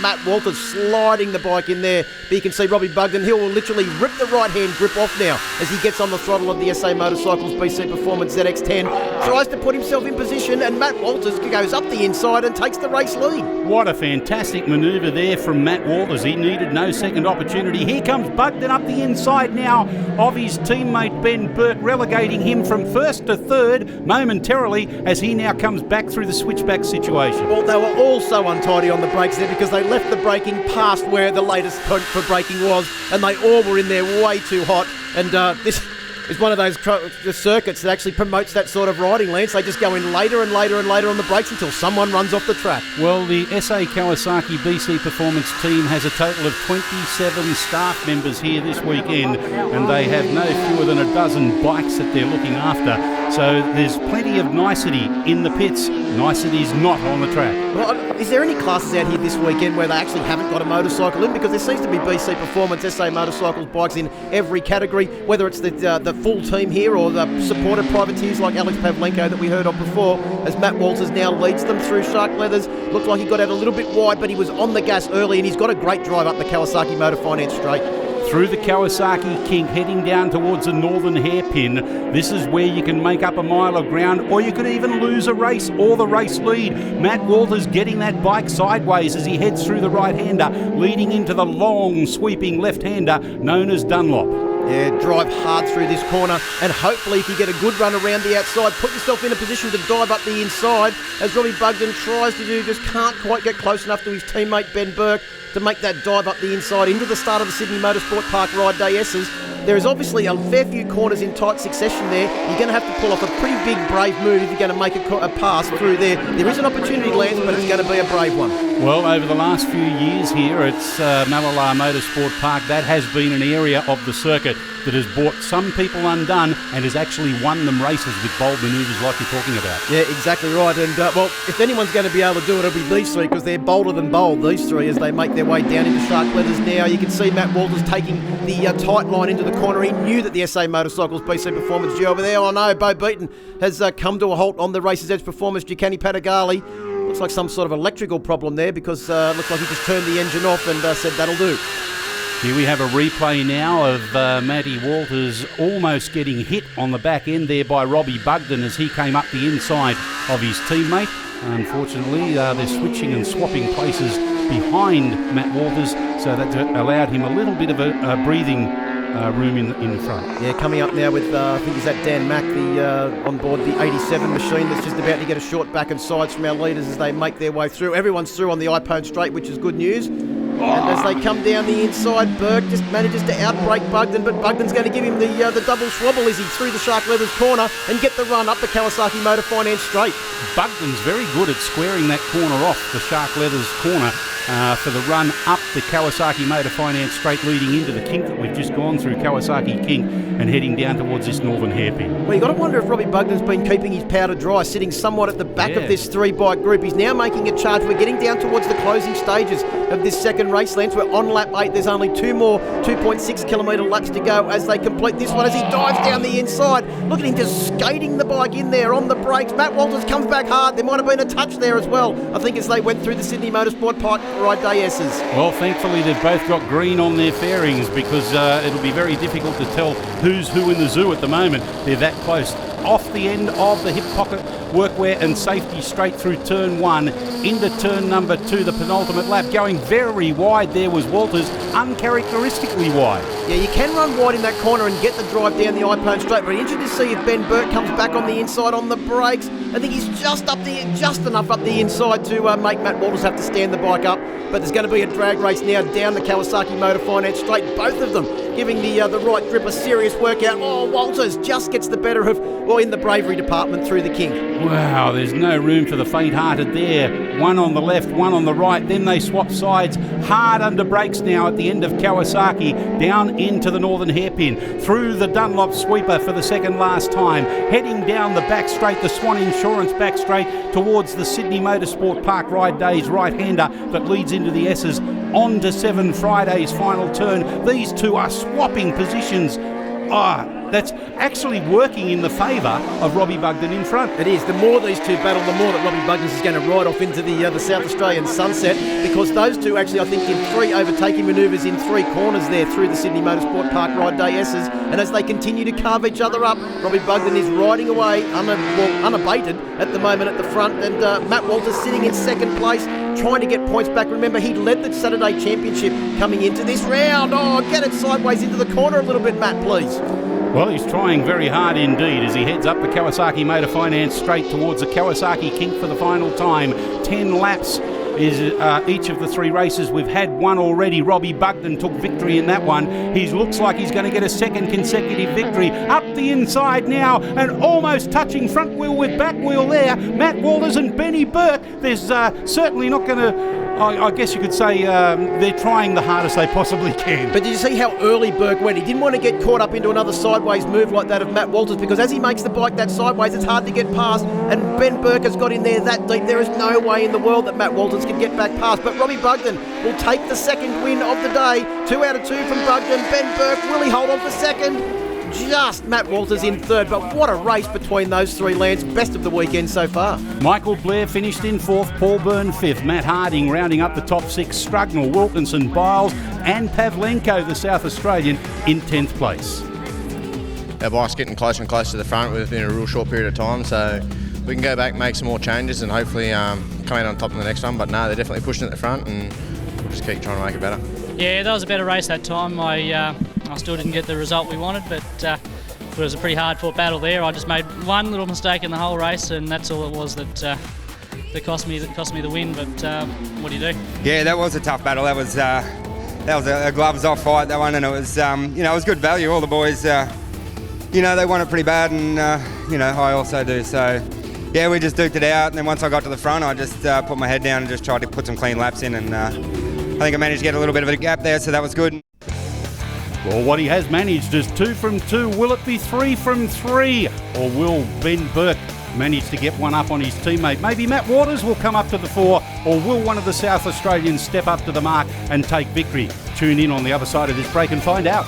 Matt Walters sliding the bike in there. But you can see Robbie Bugden, he'll literally rip the right-hand grip off now as he gets on the throttle of the SA Motorcycles BC Performance ZX-10, tries to put himself in position, and Matt Walters goes up the inside and takes the race lead. What a fantastic manoeuvre there from Matt Walters. He needed no second opportunity. Here comes Bugden up the inside now of his teammate Ben Burke, relegating him from first to third momentarily as he now comes back through the switchback situation. Well, they were all so untidy on the brakes there because they left the braking past where the latest point for braking was, and they all were in there way too hot. And is one of those the circuits that actually promotes that sort of riding, Lance. They just go in later and later and later on the brakes until someone runs off the track. Well, the SA Kawasaki BC Performance team has a total of 27 staff members here this weekend, and they have no fewer than a dozen bikes that they're looking after. So there's plenty of nicety in the pits. Nicety's not on the track. Well, is there any classes out here this weekend where they actually haven't got a motorcycle in? Because there seems to be BC Performance, SA Motorcycles bikes in every category, whether it's the full team here or the supported privateers like Alex Pavlenko that we heard of before, as Matt Walters now leads them through Shark Leathers. Looked like he got out a little bit wide, but he was on the gas early, and he's got a great drive up the Kawasaki Motor Finance straight. Through the Kawasaki Kink, heading down towards the northern hairpin. This is where you can make up a mile of ground, or you could even lose a race or the race lead. Matt Walters getting that bike sideways as he heads through the right-hander, leading into the long sweeping left-hander known as Dunlop. Yeah, drive hard through this corner, and hopefully if you get a good run around the outside, put yourself in a position to dive up the inside, as Robbie Bugden tries to do, just can't quite get close enough to his teammate Ben Burke to make that dive up the inside into the start of the Sydney Motorsport Park Ride Day S's. There is obviously a fair few corners in tight succession there. You're going to have to pull off a pretty big, brave move if you're going to make a pass through there. There is an opportunity, Lance, but it's going to be a brave one. Well, over the last few years here at Mallala Motorsport Park, that has been an area of the circuit that has brought some people undone and has actually won them races with bold manoeuvres like you're talking about. Yeah, exactly right. And, well, if anyone's going to be able to do it, it'll be these three, because they're bolder than bold, these three, as they make their way down into Shark Leathers now. You can see Matt Walters taking the tight line into the corner. He knew that the SA Motorcycles BC Performance due over there. Oh no, Bo Beaton has come to a halt on the Races Edge Performance. Giucani Patagali, looks like some sort of electrical problem there, because looks like he just turned the engine off and said that'll do. Here we have a replay now of Matty Walters almost getting hit on the back end there by Robbie Bugden as he came up the inside of his teammate. Unfortunately, they're switching and swapping places behind Matt Walters, so that allowed him a little bit of a breathing room in front. Yeah, coming up now with, I think is that Dan Mack, on board the 87 machine that's just about to get a short back and sides from our leaders as they make their way through. Everyone's through on the iPone straight, which is good news. And as they come down the inside, Burke just manages to outbrake Bugden, but Bugden's going to give him the double swabble as he through the Shark Leathers corner and get the run up the Kawasaki Motor Finance straight. Bugden's very good at squaring that corner off the Shark Leathers corner for the run up the Kawasaki Motor Finance straight, leading into the kink that we've just gone through, Kawasaki Kink, and heading down towards this northern hairpin. Well, you've got to wonder if Robbie Bugden's been keeping his powder dry, sitting somewhat at the back of this three-bike group. He's now making a charge. We're getting down towards the closing stages of this second race, Lance. We're on lap 8. There's only two more 2.6 kilometre laps to go as they complete this one, as he dives down the inside. Look at him just skating the bike in there on the brakes. Matt Walters comes back hard. There might have been a touch there as well, I think, as they went through the Sydney Motorsport Park Ride Day S's. Well, thankfully they've both got green on their fairings, because it'll be very difficult to tell who's who in the zoo at the moment. They're that close. Off the end of the hip pocket workwear and safety straight through turn 1 into turn number 2, the penultimate lap. Going very wide there was Walters, uncharacteristically wide. Yeah, you can run wide in that corner and get the drive down the iPone straight, but interested to see if Ben Burke comes back on the inside on the brakes. I think he's just enough up the inside to make Matt Walters have to stand the bike up. But there's going to be a drag race now down the Kawasaki Motor Finance straight, both of them giving the right grip a serious workout. Oh, Walters just gets the better of, well, in the bravery department through the kink. Wow, there's no room for the faint-hearted there. One on the left, one on the right. Then they swap sides. Hard under brakes now at the end of Kawasaki, down into the northern hairpin, through the Dunlop sweeper for the second last time, heading down the back straight, the Swan Insurance back straight, towards the Sydney Motorsport Park Ride Days right-hander that leads into the S's, on to 7 Friday's final turn. These two are swapping positions. That's actually working in the favour of Robbie Bugden in front. It is. The more these two battle, the more that Robbie Bugden is going to ride off into the South Australian sunset, because those two actually, I think, in 3 overtaking manoeuvres in 3 corners there through the Sydney Motorsport Park Ride Day S's, and as they continue to carve each other up, Robbie Bugden is riding away unabated at the moment at the front, and Matt Walters sitting in second place, trying to get points back. Remember, he led the Saturday Championship coming into this round. Oh, get it sideways into the corner a little bit, Matt, please. Well, he's trying very hard indeed as he heads up the Kawasaki Motor Finance straight towards the Kawasaki Kink for the final time. 10 laps is each of the 3 races. We've had one already. Robbie Bugden took victory in that one. He looks like he's going to get a second consecutive victory. Up the inside now and almost touching front wheel with back wheel there. Matt Walters and Benny Burke. There's certainly not going to... I guess you could say they're trying the hardest they possibly can. But did you see how early Burke went? He didn't want to get caught up into another sideways move like that of Matt Walters, because as he makes the bike that sideways, it's hard to get past, and Ben Burke has got in there that deep. There is no way in the world that Matt Walters can get back past. But Robbie Bugden will take the second win of the day. 2 out of 2 from Bugden. Ben Burke, will he hold on for second? Just Matt Walters in third, but what a race between those 3 lads. Best of the weekend so far. Michael Blair finished in 4th, Paul Byrne 5th, Matt Harding rounding up the top 6, Strugnell, Wilkinson, Biles and Pavlenko, the South Australian, in 10th place. Our bike's getting closer and closer to the front within a real short period of time, so we can go back, make some more changes and hopefully come out on top in the next one. But no, they're definitely pushing at the front and we'll just keep trying to make it better. Yeah, that was a better race that time. I still didn't get the result we wanted, but it was a pretty hard-fought battle there. I just made one little mistake in the whole race, and that's all it was that cost me the win. But what do you do? Yeah, that was a tough battle. That was a gloves-off fight, that one, and it was it was good value. All the boys, they want it pretty bad, and I also do. So yeah, we just duked it out, and then once I got to the front, I just put my head down and just tried to put some clean laps in, and I think I managed to get a little bit of a gap there, so that was good. Well, what he has managed is 2 from 2. Will it be 3 from 3? Or will Ben Burke manage to get one up on his teammate? Maybe Matt Waters will come up to the fore, or will one of the South Australians step up to the mark and take victory? Tune in on the other side of this break and find out.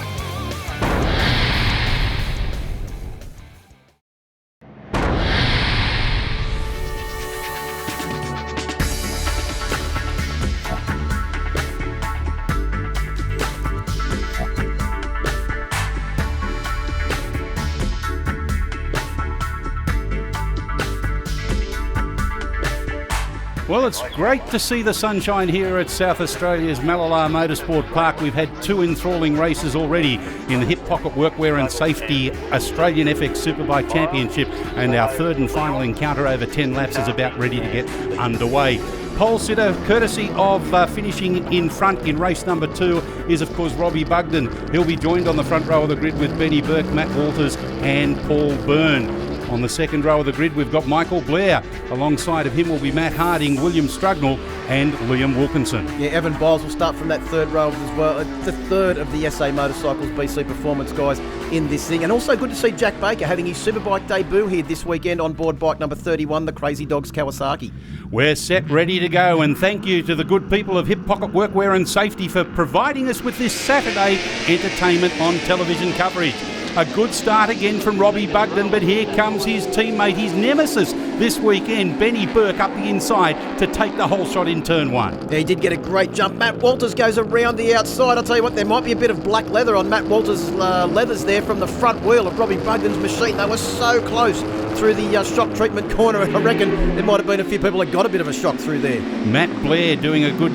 Well, it's great to see the sunshine here at South Australia's Mallala Motorsport Park. We've had 2 enthralling races already in the Hip Pocket Workwear and Safety Australian FX Superbike Championship, and our 3rd and final encounter over 10 laps is about ready to get underway. Pole sitter, courtesy of finishing in front in race number 2, is of course Robbie Bugden. He'll be joined on the front row of the grid with Benny Burke, Matt Walters and Paul Byrne. On the second row of the grid, we've got Michael Blair. Alongside of him will be Matt Harding, William Strugnell and Liam Wilkinson. Yeah, Evan Biles will start from that 3rd row as well. The 3rd of the SA Motorcycles BC Performance guys in this thing. And also good to see Jack Baker having his Superbike debut here this weekend on board bike number 31, the Crazy Dogs Kawasaki. We're set, ready to go, and thank you to the good people of Hip Pocket Workwear and Safety for providing us with this Saturday entertainment on television coverage. A good start again from Robbie Bugden, but here comes his teammate, his nemesis this weekend, Benny Burke, up the inside to take the whole shot in turn 1. Yeah, he did get a great jump. Matt Walters goes around the outside. I'll tell you what, there might be a bit of black leather on Matt Walters' leathers there from the front wheel of Robbie Bugden's machine. They were so close through the shock treatment corner. I reckon there might have been a few people that got a bit of a shock through there. Matt Blair doing a good,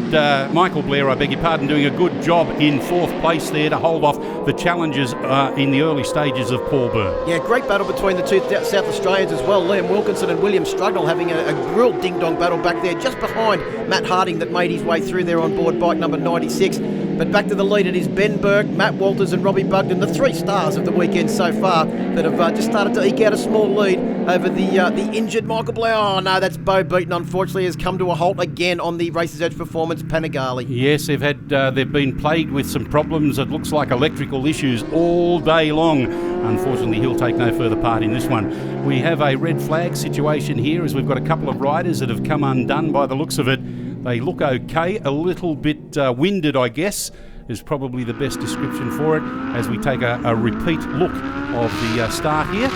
Michael Blair, I beg your pardon, doing a good job in 4th place there to hold off the challenges in the early stages of Paul Byrne. Yeah, great battle between the 2 South Australians as well. Liam Wilkinson and William Strugnell having a real ding-dong battle back there, just behind Matt Harding that made his way through there on board bike number 96. But back to the lead, it is Ben Burke, Matt Walters and Robbie Bugden, the 3 stars of the weekend so far, that have just started to eke out a small lead over the injured Michael Blair. Oh no, that's Bo Beaton, unfortunately, has come to a halt again on the Races Edge Performance Panigale. Yes, they've been plagued with some problems. It looks like electrical issues all day long. Unfortunately, he'll take no further part in this one. We have a red flag situation here as we've got a couple of riders that have come undone by the looks of it. They look okay, a little bit winded, I guess, is probably the best description for it, as we take a repeat look of the start here.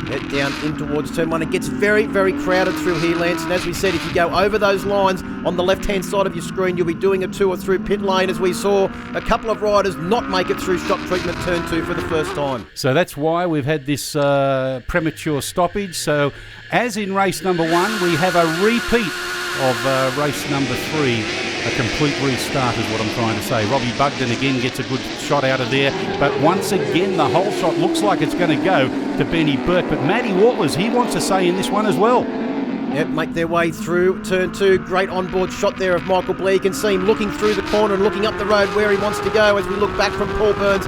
Head down in towards turn 1. It gets very, very crowded through here, Lance. And as we said, if you go over those lines on the left-hand side of your screen, you'll be doing a tour through pit lane, as we saw a couple of riders not make it through shock treatment turn 2 for the first time. So that's why we've had this premature stoppage. So as in race number 1, we have a repeat of race number 3. A complete restart is what I'm trying to say. Robbie Bugden again gets a good shot out of there, but once again the whole shot looks like it's going to go to Benny Burke. But Matty Walters, he wants to say in this one as well. Yep, make their way through turn 2. Great onboard shot there of Michael Blair. You can see him looking through the corner and looking up the road where he wants to go as we look back from Paul Byrne's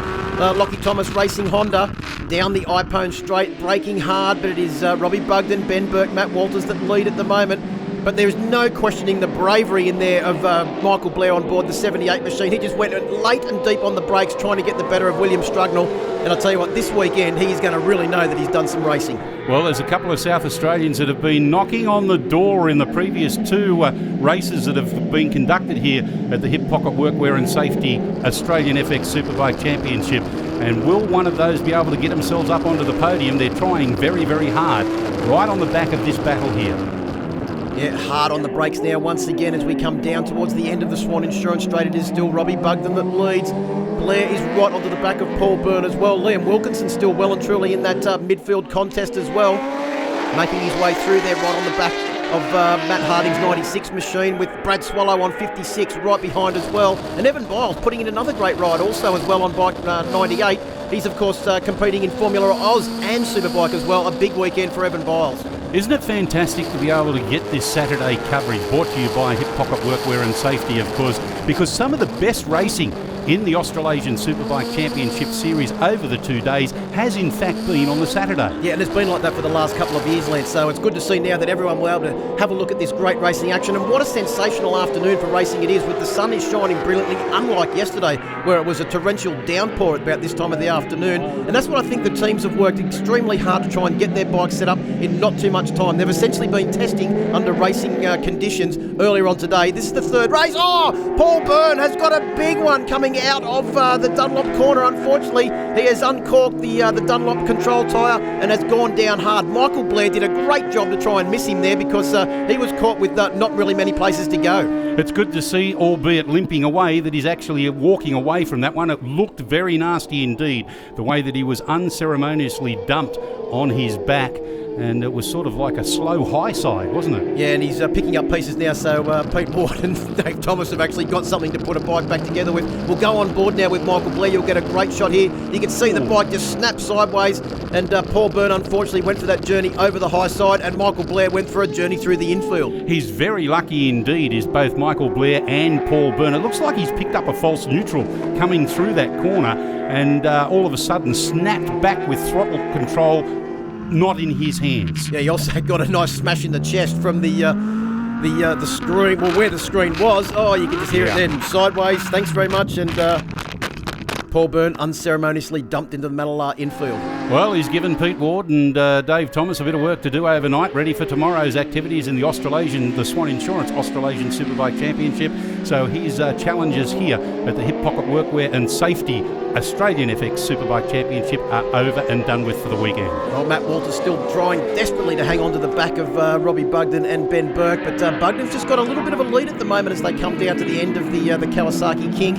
Lockie Thomas Racing Honda down the iPone straight, braking hard, but it is Robbie Bugden, Ben Burke, Matt Walters that lead at the moment. But there is no questioning the bravery in there of Michael Blair on board the 78 machine. He just went late and deep on the brakes trying to get the better of William Strugnell. And I'll tell you what, this weekend he's going to really know that he's done some racing. Well, there's a couple of South Australians that have been knocking on the door in the previous 2 races that have been conducted here at the Hip Pocket Workwear and Safety Australian FX Superbike Championship. And will one of those be able to get themselves up onto the podium? They're trying very, very hard right on the back of this battle here. Yeah, hard on the brakes now once again as we come down towards the end of the Swan Insurance Straight. It is still Robbie Bugden that leads. Blair is right onto the back of Paul Byrne as well. Liam Wilkinson still well and truly in that midfield contest as well, making his way through there right on the back of Matt Harding's 96 machine, with Brad Swallow on 56 right behind as well. And Evan Biles putting in another great ride also as well on bike 98. He's of course competing in Formula Oz and Superbike as well. A big weekend for Evan Biles. Isn't it fantastic to be able to get this Saturday coverage brought to you by Hip Pocket Workwear and Safety, of course, because some of the best racing in the Australasian Superbike Championship Series over the 2 days has in fact been on the Saturday. Yeah, and it's been like that for the last couple of years, Lance, so it's good to see now that everyone will be able to have a look at this great racing action. And what a sensational afternoon for racing it is, with the sun is shining brilliantly, unlike yesterday where it was a torrential downpour at about this time of the afternoon. And that's what I think the teams have worked extremely hard to try and get their bikes set up in not too much time. They've essentially been testing under racing conditions earlier on today. This is the 3rd race. Oh, Paul Byrne has got a big one coming out of the Dunlop corner. Unfortunately, he has uncorked the Dunlop control tyre and has gone down hard. Michael Blair did a great job to try and miss him there because he was caught with not really many places to go. It's good to see, albeit limping away, that he's actually walking away from that one. It looked very nasty indeed, the way that he was unceremoniously dumped on his back. And it was sort of like a slow high side, wasn't it? Yeah, and he's picking up pieces now, so Pete Ward and Dave Thomas have actually got something to put a bike back together with. We'll go on board now with Michael Blair. You'll get a great shot here. You can see the bike just snap sideways, and Paul Byrne unfortunately went for that journey over the high side, and Michael Blair went for a journey through the infield. He's very lucky indeed, is both Michael Blair and Paul Byrne. It looks like he's picked up a false neutral coming through that corner, and all of a sudden snapped back with throttle control not in his hands. Yeah, he also got a nice smash in the chest from the screen, well, where the screen was. Oh, you can just hear it then. Sideways, thanks very much, and Paul Byrne unceremoniously dumped into the Mallala infield. Well, he's given Pete Ward and Dave Thomas a bit of work to do overnight, ready for tomorrow's activities in the Swan Insurance Australasian Superbike Championship. So his challenges here at the Hip Pocket Workwear and Safety Australian FX Superbike Championship are over and done with for the weekend. Well, Matt Walters still trying desperately to hang on to the back of Robbie Bugden and Ben Burke, but Bugden's just got a little bit of a lead at the moment as they come down to the end of the Kawasaki kink.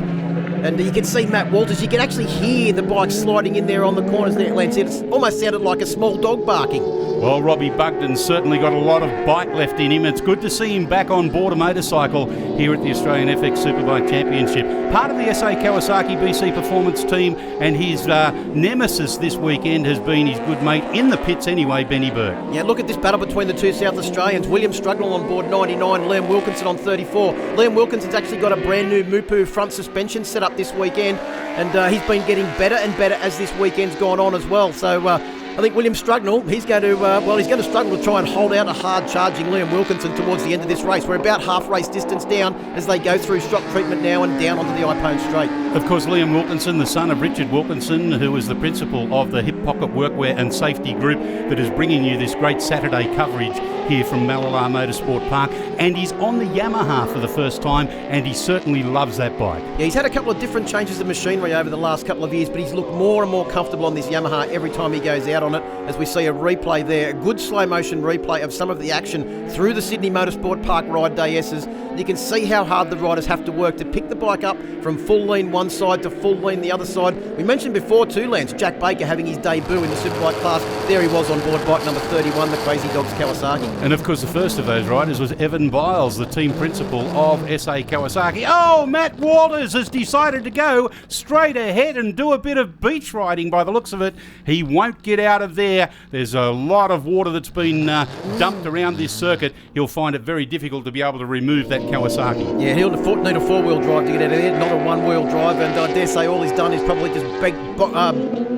And you can see Matt Walters, you can actually hear the bike sliding in there on the corners there, Lance. It almost sounded like a small dog barking. Well, Robbie Bugden's certainly got a lot of bite left in him. It's good to see him back on board a motorcycle here at the Australian FX Superbike Championship. Part of the SA Kawasaki BC Performance team, and his nemesis this weekend has been his good mate in the pits anyway, Benny Burke. Yeah, look at this battle between the two South Australians. William Strugnell on board 99, Liam Wilkinson on 34. Liam Wilkinson's actually got a brand new Mupu front suspension set up this weekend, and he's been getting better and better as this weekend's gone on as well. So I think William Strugnell, he's going to struggle to try and hold out a hard charging Liam Wilkinson towards the end of this race. We're about half race distance down as they go through shock treatment now and down onto the iPone straight. Of course, Liam Wilkinson, the son of Richard Wilkinson, who is the principal of the Hip Pocket Workwear and Safety Group that is bringing you this great Saturday coverage here from Mallala Motorsport Park, and he's on the Yamaha for the first time, and he certainly loves that bike. Yeah, he's had a couple of different changes of machinery over the last couple of years, but he's looked more and more comfortable on this Yamaha every time he goes out on it, as we see a replay there, a good slow motion replay of some of the action through the Sydney Motorsport Park Ride Day S's. You can see how hard the riders have to work to pick the bike up from full lean 1 one side to full lean the other side. We mentioned before too, Lance, Jack Baker having his debut in the Superbike class. There he was on board bike number 31, the Crazy Dogs Kawasaki. And of course the first of those riders was Evan Biles, the team principal of SA Kawasaki. Oh, Matt Walters has decided to go straight ahead and do a bit of beach riding by the looks of it. He won't get out of there. There's a lot of water that's been dumped around this circuit. He'll find it very difficult to be able to remove that Kawasaki. Yeah, he'll need a four-wheel drive to get out of there, not a one-wheel drive, and I dare say all he's done is probably just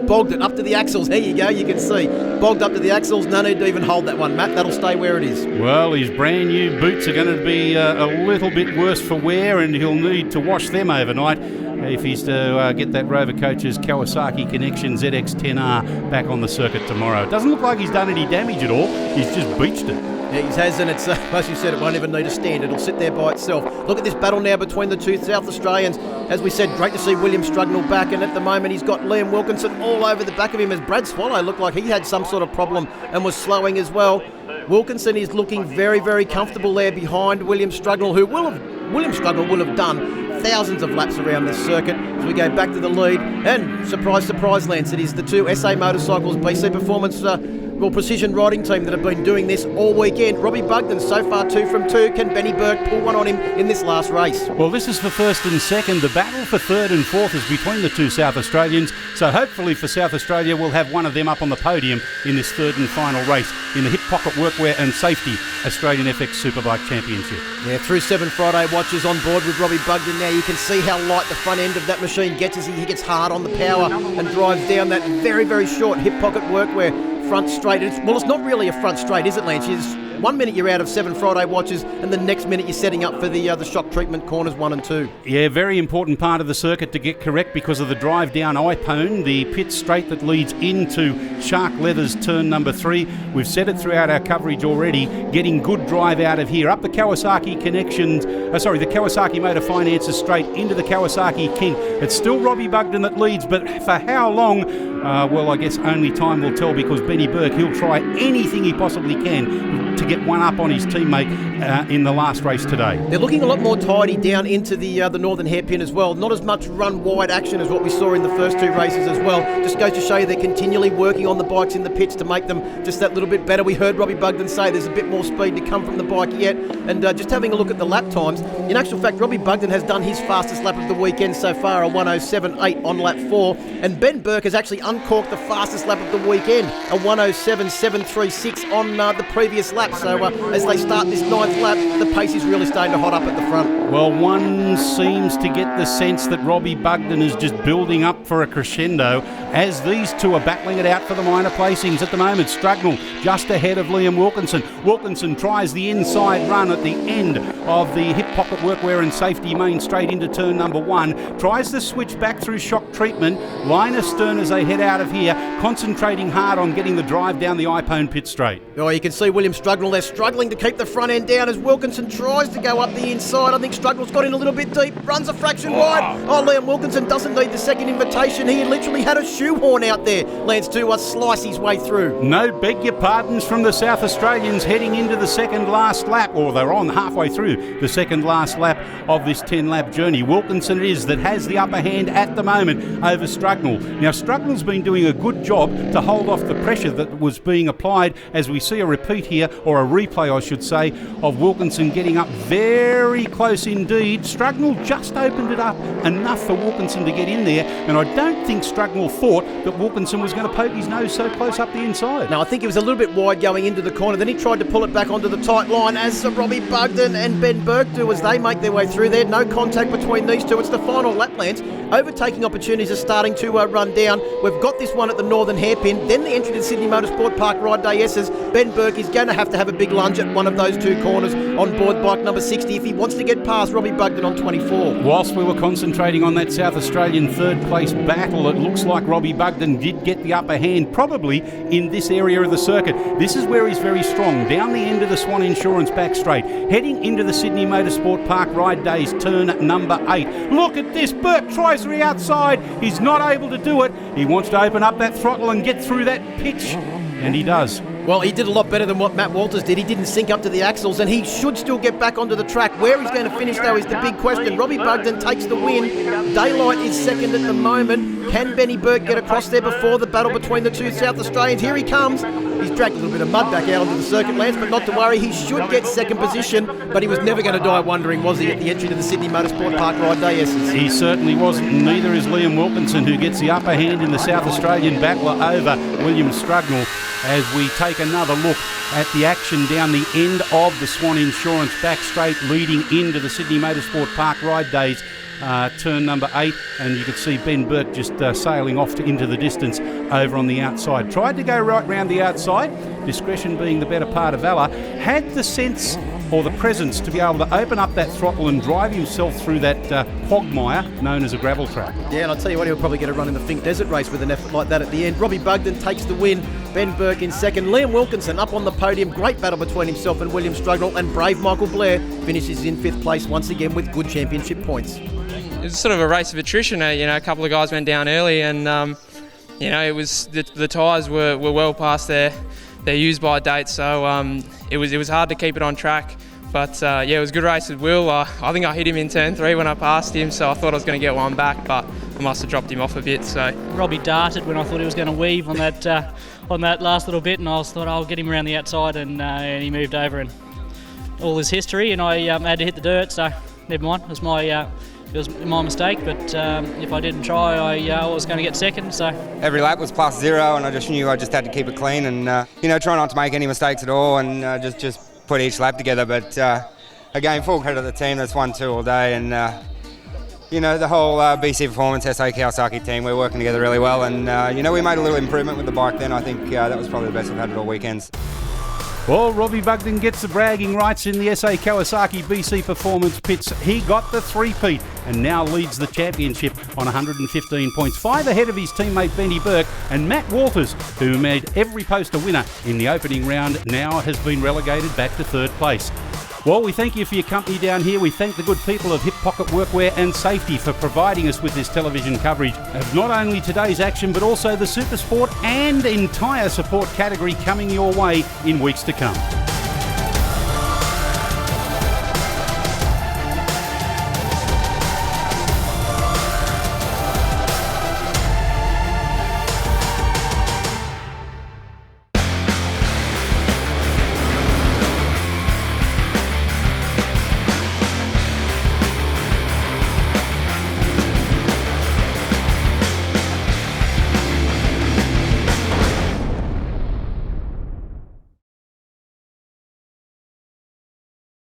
bogged it up to the axles. There you go, you can see. Bogged up to the axles, no need to even hold that one, Matt. That'll stay where it is. Well, his brand new boots are going to be a little bit worse for wear, and he'll need to wash them overnight if he's to get that Rover Coaches Kawasaki Connection ZX-10R back on the circuit tomorrow. It doesn't look like he's done any damage at all. He's just beached it. Yeah, he has, and it's, as you said, it won't even need a stand. It'll sit there by itself. Look at this battle now between the two South Australians. As we said, great to see William Strugnell back, and at the moment he's got Liam Wilkinson all over the back of him, as Brad Swallow looked like he had some sort of problem and was slowing as well. Wilkinson is looking very, very comfortable there behind William Strugnell, who William Strugnell will have done thousands of laps around this circuit. As we go back to the lead, and surprise, surprise, Lance, it is the two SA Motorcycles BC Performance Precision Riding team that have been doing this all weekend. Robbie Bugden so far 2 from 2. Can Benny Burke pull one on him in this last race? Well, this is for first and second. The battle for third and fourth is between the two South Australians. So hopefully for South Australia, we'll have one of them up on the podium in this third and final race in the Hip Pocket Workwear and Safety Australian FX Superbike Championship. Yeah, through 7 Friday watches on board with Robbie Bugden now. You can see how light the front end of that machine gets as he gets hard on the power and drives down that very, very short Hip Pocket Workwear front straight. It's not really a front straight, is it, Lance? 1 minute you're out of 7 Friday watches, and the next minute you're setting up for the shock treatment corners 1 and 2. Yeah, very important part of the circuit to get correct because of the drive down iPone, the pit straight that leads into Shark Leathers turn number 3. We've said it throughout our coverage already, getting good drive out of here. Up the Kawasaki the Kawasaki Motor Finances straight into the Kawasaki King. It's still Robbie Bugden that leads, but for how long? Well, I guess only time will tell, because Benny Burke, he'll try anything he possibly can to get one up on his teammate in the last race today. They're looking a lot more tidy down into the northern hairpin as well. Not as much run wide action as what we saw in the first 2 races as well. Just goes to show you they're continually working on the bikes in the pits to make them just that little bit better. We heard Robbie Bugden say there's a bit more speed to come from the bike yet. And just having a look at the lap times, in actual fact, Robbie Bugden has done his fastest lap of the weekend so far, a 1:07.8 on lap 4. And Ben Burke has actually uncorked the fastest lap of the weekend, a 1:07.736 on the previous lap. So as they start this 9th lap, the pace is really starting to hot up at the front. Well, one seems to get the sense that Robbie Bugden is just building up for a crescendo as these two are battling it out for the minor placings at the moment. Strugnell just ahead of Liam Wilkinson. Wilkinson tries the inside run at the end of the Hip Pocket Workwear and Safety main straight into turn number 1. Tries to switch back through shock treatment. Line astern as they head out of here, concentrating hard on getting the drive down the iPone pit straight. Oh, you can see William Strugnell there struggling to keep the front end down as Wilkinson tries to go up the inside. I think Strugnell's got in a little bit deep, runs a fraction wide. Oh, Liam Wilkinson doesn't need the second invitation. He literally had a shoehorn out there, Lance, to slice his way through. No beg your pardons from the South Australians heading into the second last lap, or they're on halfway through the second last lap of this 10-lap journey. Wilkinson it is that has the upper hand at the moment over Strugnell. Now, Strugnell's been doing a good job to hold off the pressure that was being applied, as we see a repeat here, or a replay I should say, of Wilkinson getting up very close indeed. Strugnell just opened it up enough for Wilkinson to get in there, and I don't think Strugnell thought that Wilkinson was going to poke his nose so close up the inside. No, I think he was a little bit wide going into the corner. Then he tried to pull it back onto the tight line, as Robbie Bugden and Ben Burke do as they make their way through there. No contact between these two. It's the final lap, Lance. Overtaking opportunities are starting to run down. We've got this one at the northern hairpin, then the entry to the Sydney Motorsport Park Ride Day S's. Ben Burke is going to have a big lunge at one of those 2 corners on board bike number 60 if he wants to get past Robbie Bugden on 24. Whilst we were concentrating on that South Australian third place battle, it looks like Robbie Bugden did get the upper hand, probably in this area of the circuit. This is where he's very strong, down the end of the Swan Insurance back straight, heading into the Sydney Motorsport Park Ride Days turn number 8. Look at this, Burke tries to the outside, he's not able to do it. He wants to open up that throttle and get through that pitch, and he does. Well, he did a lot better than what Matt Walters did. He didn't sink up to the axles, and he should still get back onto the track. Where he's going to finish, though, is the big question. Robbie Bugden takes the win. Daylight is second at the moment. Can Benny Burke get across there before the battle between the two South Australians? Here he comes. He's dragged a little bit of mud back out onto the circuit, Lance, but not to worry. He should get second position, but he was never going to die wondering, was he, at the entry to the Sydney Motorsport Park Ride Day S's? He certainly wasn't. Neither is Liam Wilkinson, who gets the upper hand in the South Australian battle over William Strugnell, as we take another look at the action down the end of the Swan Insurance back straight leading into the Sydney Motorsport Park Ride Days. Turn number 8, and you can see Ben Burke just sailing off into the distance over on the outside. Tried to go right round the outside, discretion being the better part of valour. Had the sense or the presence to be able to open up that throttle and drive himself through that quagmire known as a gravel track. Yeah, and I'll tell you what, he'll probably get a run in the Fink Desert race with an effort like that at the end. Robbie Bugden takes the win, Ben Burke in second. Liam Wilkinson up on the podium. Great battle between himself and William Strugnell, and brave Michael Blair finishes in 5th place once again with good championship points. It was sort of a race of attrition. A couple of guys went down early, and it was the tyres were well past their use-by date, so it was hard to keep it on track. But it was a good race with Will. I think I hit him in turn 3 when I passed him, so I thought I was going to get one back, but I must have dropped him off a bit. So Robbie darted when I thought he was going to weave on that last little bit, and I thought I'll get him around the outside, and he moved over, and all his history, and I had to hit the dirt, so never mind. It was my mistake, but if I didn't try, I was going to get second. So every lap was +0, and I just knew I just had to keep it clean and try not to make any mistakes at all, and just put each lap together. But again, full credit to the team that's 1-2 all day, and the whole BC Performance SA Kawasaki team. We're working together really well, and we made a little improvement with the bike then. I think that was probably the best we've had at all weekends. Well, Robbie Bugden gets the bragging rights in the SA Kawasaki BC Performance pits. He got the 3-peat and now leads the championship on 115 points, 5 ahead of his teammate Benny Burke, and Matt Walters, who made every post a winner in the opening round, now has been relegated back to 3rd place. Well, we thank you for your company down here. We thank the good people of Hip Pocket Workwear and Safety for providing us with this television coverage of not only today's action, but also the Supersport and entire support category coming your way in weeks to come.